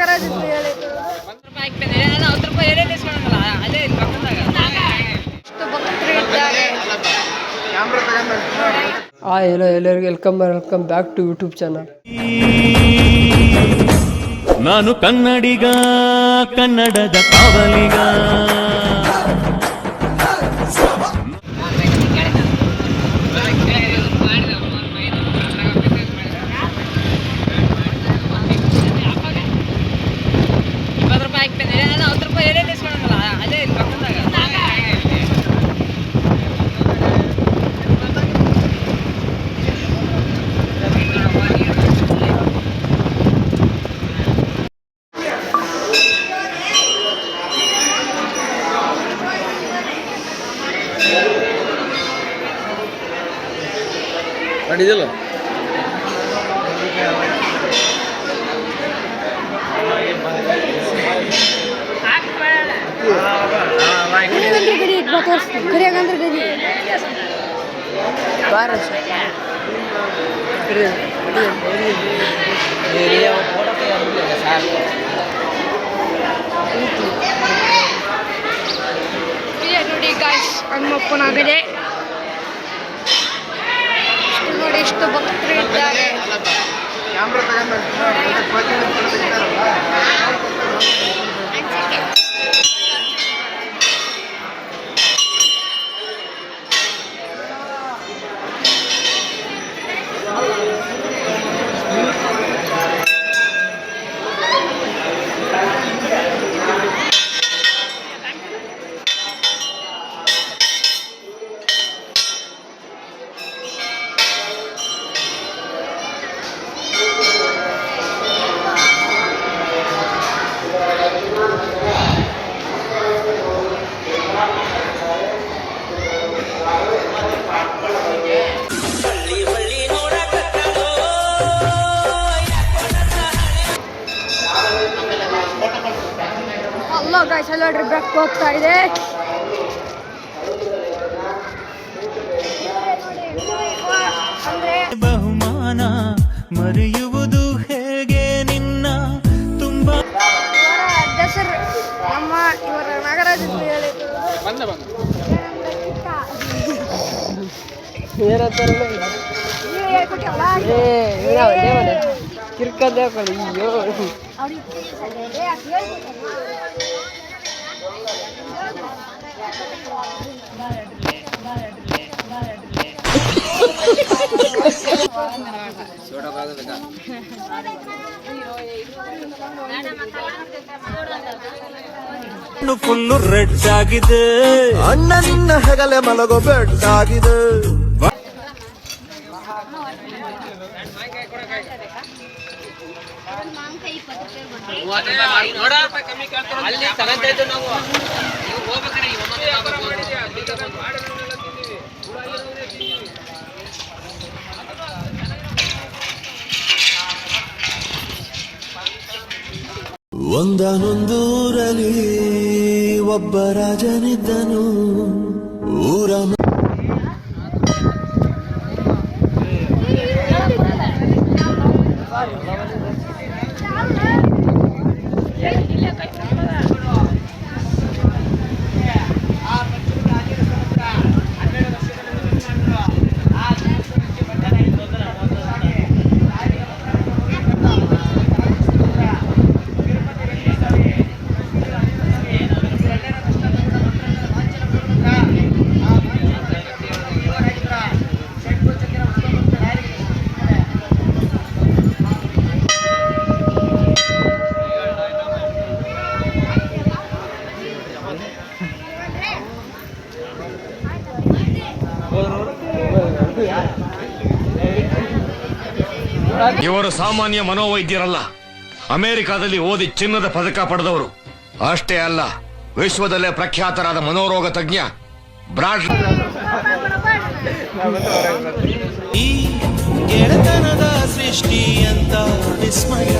ನಾಗರಾಜ್ ಹೇಳಿ ಹಲೋ ಎಲ್ಲರಿಗೂ welcome back to YouTube channel. ನಾನು ಕನ್ನಡಿಗ, ಕನ್ನಡದ ಕಾವಲಿಗ. ಅಡಿದಿಲ್ಲ ನೋಡಿ ಗಾಯ್ಸ್ ಹನುಮಪ್ಪನಾಗಿದೆ. ನೋಡಿ ಎಷ್ಟು ಭಕ್ತರು ಇದ್ದಾರೆ. ಹಲೋ ಗಾಯ್ಸ್, ಹಲೋ ಟ್ರಿಪ್ ಹೋಗ್ತಾ ಇದೆ. ಬಹುಮಾನ ಮರೆಯುವುದು ಹೇಗೆ ನಿನ್ನ ತುಂಬಾ ಹೆಸರು ನಮ್ಮ ಇವರ ನಾಗರಾಜ್ ಹೇಳಿ ಕಿರ್ಕಂದೇ ಅಯ್ಯೋ ಫುಲ್ಲು ರೆಡ್ ಆಗಿದೆ, ಅಣ್ಣನ ಹೆಗಲೆ ಮಲಗೋ ಬೆಡ್ ಆಗಿದೆ. ಒಂದಾನೊಂದೂರಲ್ಲಿ ಒಬ್ಬ ರಾಜನಿದ್ದನು. ಊರ ಇವರು ಸಾಮಾನ್ಯ ಮನೋವೈದ್ಯರಲ್ಲ. ಅಮೆರಿಕಾದಲ್ಲಿ ಓದಿ ಚಿನ್ನದ ಪದಕ ಪಡೆದವರು. ಅಷ್ಟೇ ಅಲ್ಲ, ವಿಶ್ವದಲ್ಲೇ ಪ್ರಖ್ಯಾತರಾದ ಮನೋರೋಗ ತಜ್ಞ ಬ್ರಾಡ್. ಈ ಗೆಳೆತನದ ಸೃಷ್ಟಿ ಅಂತ ವಿಸ್ಮಯ